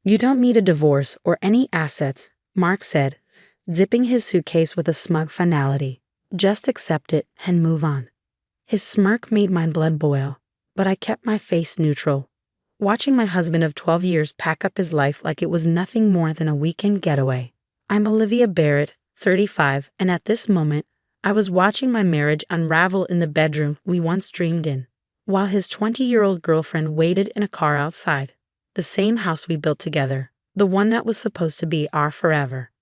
You don't need a divorce or any assets, Mark said, zipping his suitcase with a smug finality. Just accept it and move on. His smirk made my blood boil, but I kept my face neutral, watching my husband of 12 years pack up his life like it was nothing more than a weekend getaway. I'm Olivia Barrett, 35, and at this moment, I was watching my marriage unravel in the bedroom we once dreamed in, while his 20-year-old girlfriend waited in a car outside. The same house we built together, the one that was supposed to be our forever.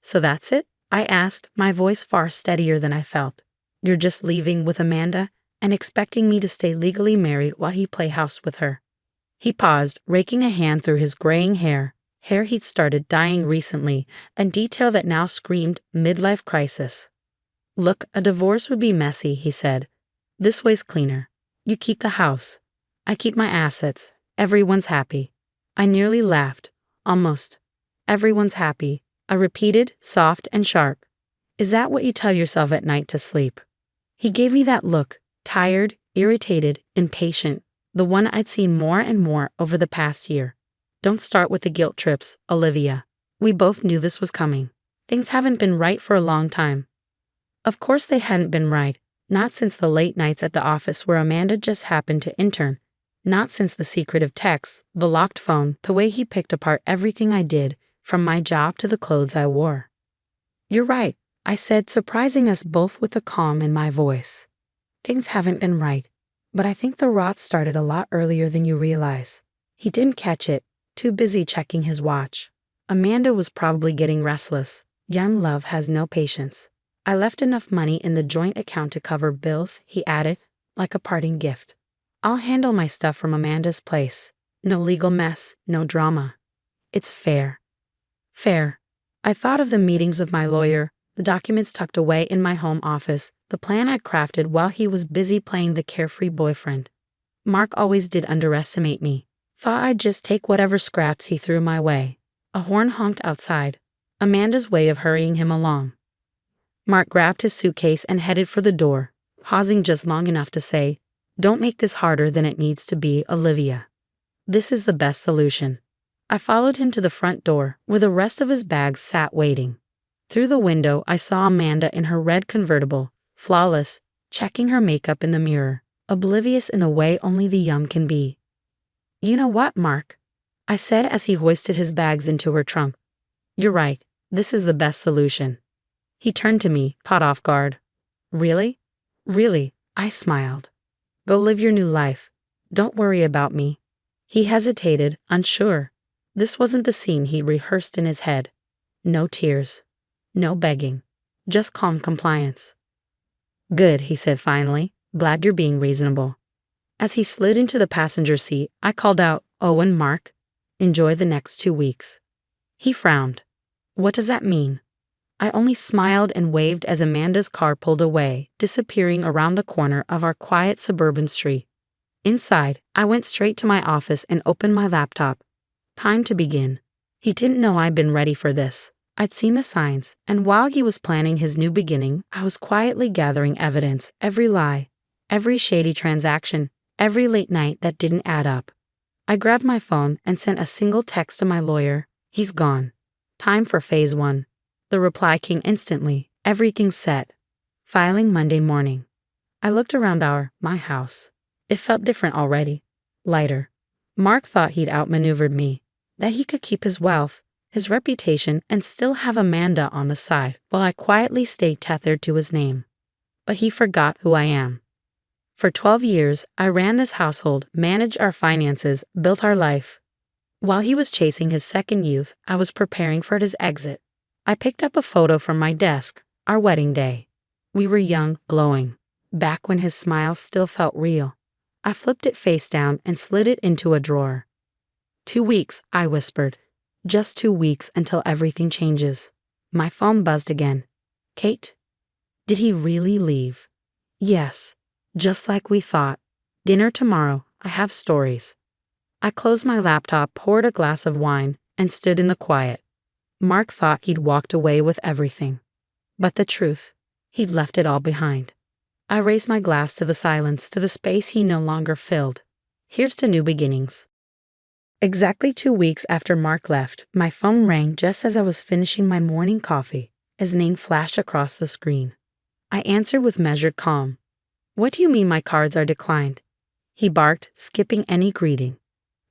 So that's it? I asked, my voice far steadier than I felt. You're just leaving with Amanda and expecting me to stay legally married while he play house with her. He paused, raking a hand through his graying hair he'd started dyeing recently, a detail that now screamed midlife crisis. Look, a divorce would be messy, he said. This way's cleaner. You keep the house. I keep my assets. Everyone's happy. I nearly laughed. Almost. Everyone's happy, I repeated, soft and sharp. Is that what you tell yourself at night to sleep? He gave me that look, tired, irritated, impatient, the one I'd seen more and more over the past year. Don't start with the guilt trips, Olivia. We both knew this was coming. Things haven't been right for a long time. Of course they hadn't been right, not since the late nights at the office where Amanda just happened to intern. Not since the secretive texts, the locked phone, the way he picked apart everything I did, from my job to the clothes I wore. You're right, I said, surprising us both with a calm in my voice. Things haven't been right, but I think the rot started a lot earlier than you realize. He didn't catch it, too busy checking his watch. Amanda was probably getting restless. Young love has no patience. I left enough money in the joint account to cover bills, he added, like a parting gift. I'll handle my stuff from Amanda's place. No legal mess, no drama. It's fair. Fair. I thought of the meetings with my lawyer, the documents tucked away in my home office, the plan I'd crafted while he was busy playing the carefree boyfriend. Mark always did underestimate me. Thought I'd just take whatever scraps he threw my way. A horn honked outside. Amanda's way of hurrying him along. Mark grabbed his suitcase and headed for the door, pausing just long enough to say, "Don't make this harder than it needs to be, Olivia. This is the best solution." I followed him to the front door, where the rest of his bags sat waiting. Through the window, I saw Amanda in her red convertible, flawless, checking her makeup in the mirror, oblivious in the way only the young can be. "You know what, Mark?" I said as he hoisted his bags into her trunk. "You're right, this is the best solution." He turned to me, caught off guard. "Really?" "Really," I smiled. "Go live your new life. Don't worry about me." He hesitated, unsure. This wasn't the scene he rehearsed in his head. No tears. No begging. Just calm compliance. "Good," he said finally. "Glad you're being reasonable." As he slid into the passenger seat, I called out, "Oh, and Mark, enjoy the next 2 weeks." He frowned. "What does that mean?" I only smiled and waved as Amanda's car pulled away, disappearing around the corner of our quiet suburban street. Inside, I went straight to my office and opened my laptop. Time to begin. He didn't know I'd been ready for this. I'd seen the signs, and while he was planning his new beginning, I was quietly gathering evidence, every lie, every shady transaction, every late night that didn't add up. I grabbed my phone and sent a single text to my lawyer. "He's gone. Time for phase 1. The reply came instantly. "Everything's set. Filing Monday morning." I looked around my house. It felt different already. Lighter. Mark thought he'd outmaneuvered me, that he could keep his wealth, his reputation, and still have Amanda on the side, while I quietly stayed tethered to his name. But he forgot who I am. For 12 years, I ran this household, managed our finances, built our life. While he was chasing his second youth, I was preparing for his exit. I picked up a photo from my desk, our wedding day. We were young, glowing, back when his smile still felt real. I flipped it face down and slid it into a drawer. 2 weeks, I whispered. Just 2 weeks until everything changes. My phone buzzed again. "Kate?" Did he really leave? Yes, just like we thought. Dinner tomorrow. I have stories. I closed my laptop, poured a glass of wine, and stood in the quiet. Mark thought he'd walked away with everything. But the truth, he'd left it all behind. I raised my glass to the silence, to the space he no longer filled. Here's to new beginnings. Exactly 2 weeks after Mark left, my phone rang just as I was finishing my morning coffee. His name flashed across the screen. I answered with measured calm. "What do you mean my cards are declined?" he barked, skipping any greeting.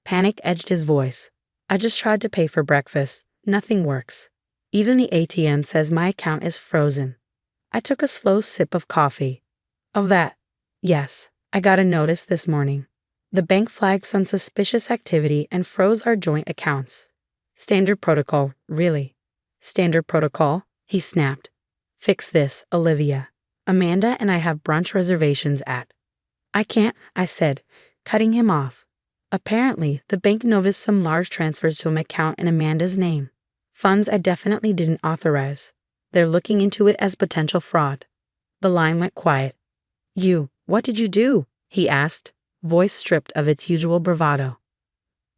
Panic edged his voice. "I just tried to pay for breakfast. Nothing works. Even the ATM says my account is frozen." I took a slow sip of coffee. "Oh, that? Yes, I got a notice this morning. The bank flagged some suspicious activity and froze our joint accounts. Standard protocol, really." "Standard protocol?" he snapped. "Fix this, Olivia. Amanda and I have brunch reservations at—" "I can't," I said, cutting him off. Apparently, the bank noticed some large transfers to an account in Amanda's name. Funds I definitely didn't authorize. They're looking into it as potential fraud. The line went quiet. What did you do?" he asked, voice stripped of its usual bravado.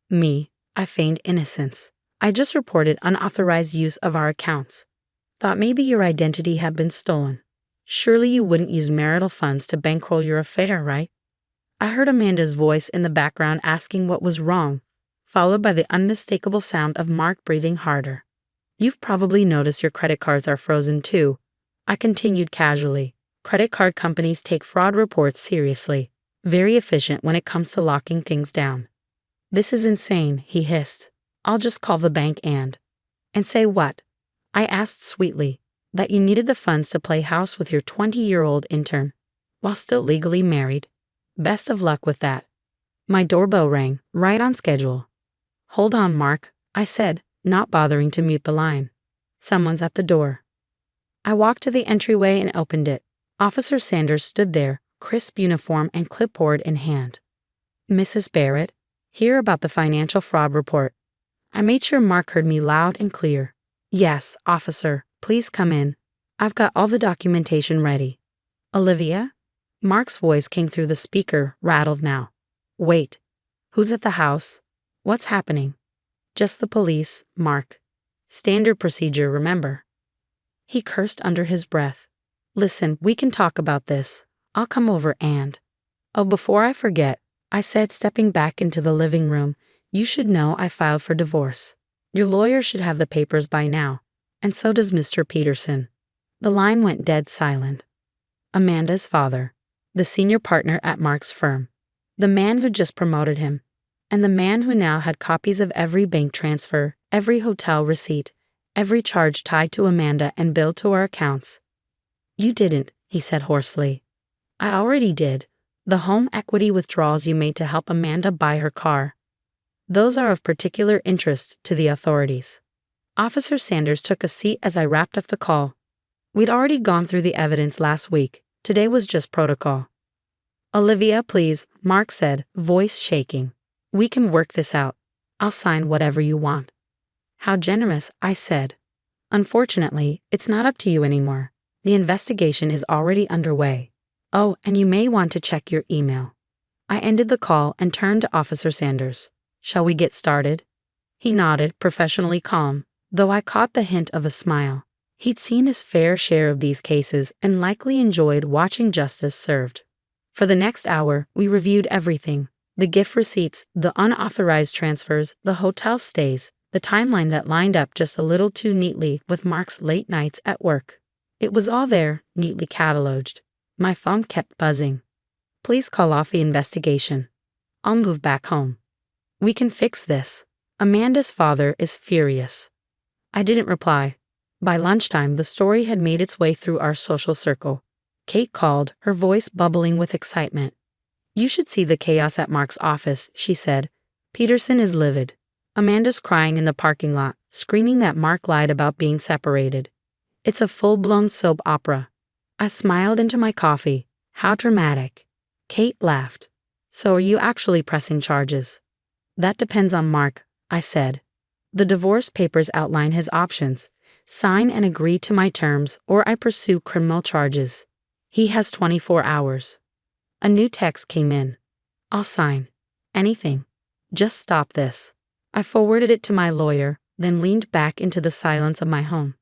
"Me," I feigned innocence. "I just reported unauthorized use of our accounts. Thought maybe your identity had been stolen. Surely you wouldn't use marital funds to bankroll your affair, right?" I heard Amanda's voice in the background asking what was wrong, followed by the unmistakable sound of Mark breathing harder. "You've probably noticed your credit cards are frozen too," I continued casually. "Credit card companies take fraud reports seriously. Very efficient when it comes to locking things down." "This is insane," he hissed. "I'll just call the bank and—" "And say what?" I asked sweetly. "That you needed the funds to play house with your 20-year-old intern, while still legally married. Best of luck with that." My doorbell rang, right on schedule. "Hold on, Mark," I said, not bothering to mute the line. "Someone's at the door." I walked to the entryway and opened it. Officer Sanders stood there, crisp uniform and clipboard in hand. "Mrs. Barrett, hear about the financial fraud report." I made sure Mark heard me loud and clear. "Yes, officer, please come in. I've got all the documentation ready." "Olivia?" Mark's voice came through the speaker, rattled now. "Wait. Who's at the house? What's happening?" "Just the police, Mark. Standard procedure, remember." He cursed under his breath. "Listen, we can talk about this. I'll come over and—" "Oh, before I forget," I said, stepping back into the living room, "you should know I filed for divorce. Your lawyer should have the papers by now, and so does Mr. Peterson." The line went dead silent. Amanda's father, the senior partner at Mark's firm, the man who just promoted him, and the man who now had copies of every bank transfer, every hotel receipt, every charge tied to Amanda and billed to our accounts. "You didn't," he said hoarsely. "I already did. The home equity withdrawals you made to help Amanda buy her car. Those are of particular interest to the authorities." Officer Sanders took a seat as I wrapped up the call. We'd already gone through the evidence last week. Today was just protocol. "Olivia, please," Mark said, voice shaking. "We can work this out. I'll sign whatever you want." "How generous," I said. "Unfortunately, it's not up to you anymore. The investigation is already underway. Oh, and you may want to check your email." I ended the call and turned to Officer Sanders. "Shall we get started?" He nodded, professionally calm, though I caught the hint of a smile. He'd seen his fair share of these cases and likely enjoyed watching justice served. For the next hour, we reviewed everything: the gift receipts, the unauthorized transfers, the hotel stays, the timeline that lined up just a little too neatly with Mark's late nights at work. It was all there, neatly cataloged. My phone kept buzzing. "Please call off the investigation. I'll move back home. We can fix this. Amanda's father is furious." I didn't reply. By lunchtime, the story had made its way through our social circle. Kate called, her voice bubbling with excitement. "You should see the chaos at Mark's office," she said. "Peterson is livid. Amanda's crying in the parking lot, screaming that Mark lied about being separated. It's a full-blown soap opera." I smiled into my coffee. "How dramatic." Kate laughed. "So are you actually pressing charges?" "That depends on Mark," I said. "The divorce papers outline his options. Sign and agree to my terms, or I pursue criminal charges. He has 24 hours. A new text came in. "I'll sign. Anything. Just stop this." I forwarded it to my lawyer, then leaned back into the silence of my home.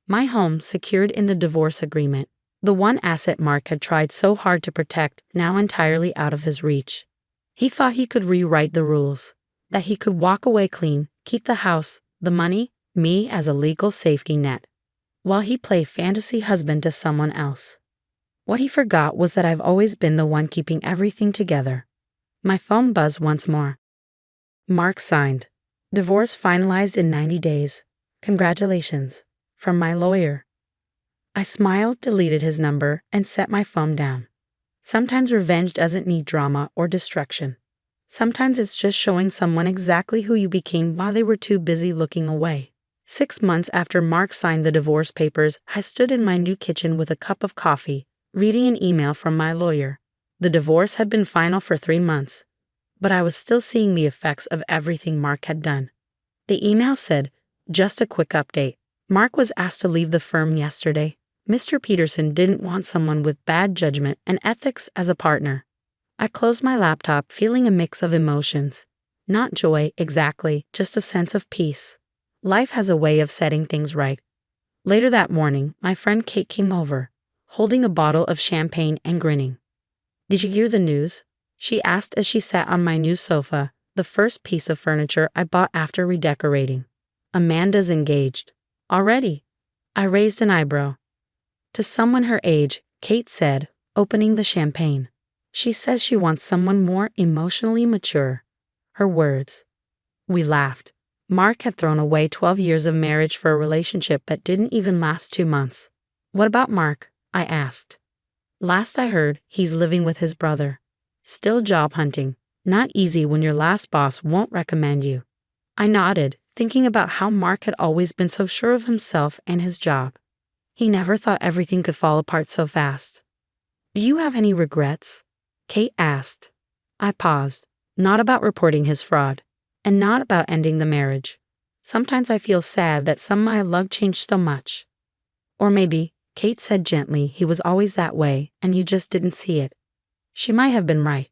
My home secured in the divorce agreement, the one asset Mark had tried so hard to protect, now entirely out of his reach. He thought he could rewrite the rules. that he could walk away clean, keep the house, the money, me as a legal safety net, while he played fantasy husband to someone else. What he forgot was that I've always been the one keeping everything together. My phone buzzed once more. Mark signed. Divorce finalized in 90 days. Congratulations. From my lawyer. I smiled, deleted his number, and set my phone down. Sometimes revenge doesn't need drama or destruction. Sometimes it's just showing someone exactly who you became while they were too busy looking away. 6 months after Mark signed the divorce papers, I stood in my new kitchen with a cup of coffee, reading an email from my lawyer. The divorce had been final for 3 months, but I was still seeing the effects of everything Mark had done. The email said, "Just a quick update. Mark was asked to leave the firm yesterday. Mr. Peterson didn't want someone with bad judgment and ethics as a partner." I closed my laptop, feeling a mix of emotions. Not joy, exactly, just a sense of peace. Life has a way of setting things right. Later that morning, my friend Kate came over, holding a bottle of champagne and grinning. "Did you hear the news?" she asked as she sat on my new sofa, the first piece of furniture I bought after redecorating. "Amanda's engaged." "Already?" I raised an eyebrow. "To someone her age," Kate said, opening the champagne. "She says she wants someone more emotionally mature." Her words. We laughed. Mark had thrown away 12 years of marriage for a relationship that didn't even last 2 months. "What about Mark?" I asked. "Last I heard, he's living with his brother. Still job hunting. Not easy when your last boss won't recommend you." I nodded, thinking about how Mark had always been so sure of himself and his job. He never thought everything could fall apart so fast. "Do you have any regrets?" Kate asked. I paused. Not about reporting his fraud, and not about ending the marriage. Sometimes I feel sad that some I love changed so much. Or maybe, Kate said gently, he was always that way, and you just didn't see it. She might have been right.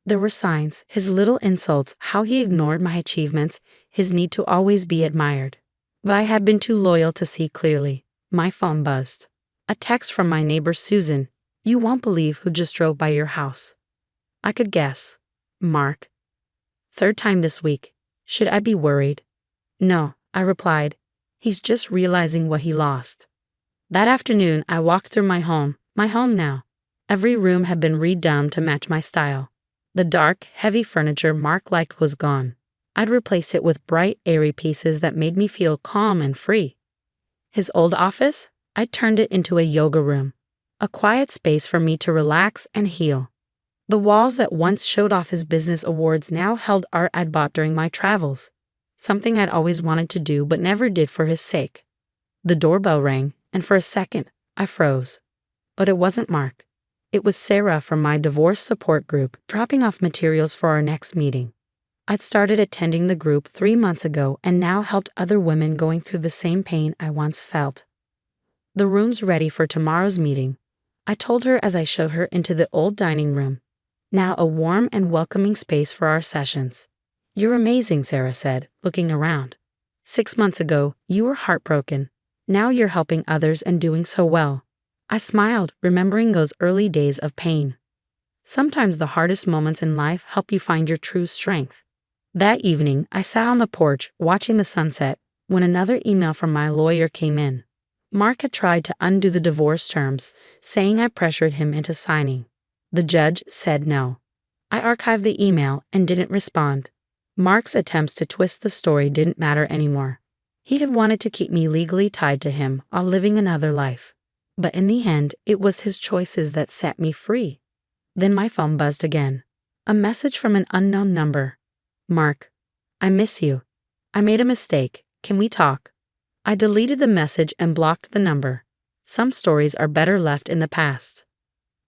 There were signs, his little insults, how he ignored my achievements, his need to always be admired. But I had been too loyal to see clearly. My phone buzzed. A text from my neighbor Susan. "You won't believe who just drove by your house." I could guess. Mark. 3rd time this week. Should I be worried? "No," I replied. "He's just realizing what he lost." That afternoon, I walked through my home now. Every room had been redone to match my style. The dark, heavy furniture Mark liked was gone. I'd replaced it with bright, airy pieces that made me feel calm and free. His old office? I turned it into a yoga room, a quiet space for me to relax and heal. The walls that once showed off his business awards now held art I'd bought during my travels, something I'd always wanted to do but never did for his sake. The doorbell rang, and for a second, I froze. But it wasn't Mark. It was Sarah from my divorce support group, dropping off materials for our next meeting. I'd started attending the group 3 months ago and now helped other women going through the same pain I once felt. "The room's ready for tomorrow's meeting," I told her as I showed her into the old dining room. Now a warm and welcoming space for our sessions. "You're amazing," Sarah said, looking around. 6 months ago, you were heartbroken. Now you're helping others and doing so well." I smiled, remembering those early days of pain. Sometimes the hardest moments in life help you find your true strength. That evening, I sat on the porch, watching the sunset, when another email from my lawyer came in. Mark had tried to undo the divorce terms, saying I pressured him into signing. The judge said no. I archived the email and didn't respond. Mark's attempts to twist the story didn't matter anymore. He had wanted to keep me legally tied to him while living another life. But in the end, it was his choices that set me free. Then my phone buzzed again. A message from an unknown number. "Mark, I miss you. I made a mistake. Can we talk?" I deleted the message and blocked the number. Some stories are better left in the past.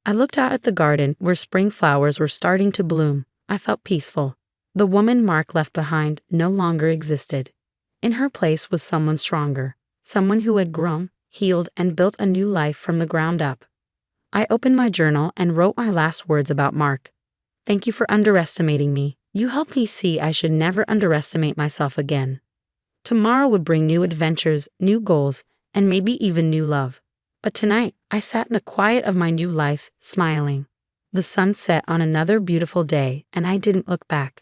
I looked out at the garden where spring flowers were starting to bloom. I felt peaceful. The woman Mark left behind no longer existed. In her place was someone stronger, someone who had grown, healed, and built a new life from the ground up. I opened my journal and wrote my last words about Mark. "Thank you for underestimating me. You helped me see I should never underestimate myself again." Tomorrow would bring new adventures, new goals, and maybe even new love. But tonight, I sat in the quiet of my new life, smiling. The sun set on another beautiful day, and I didn't look back.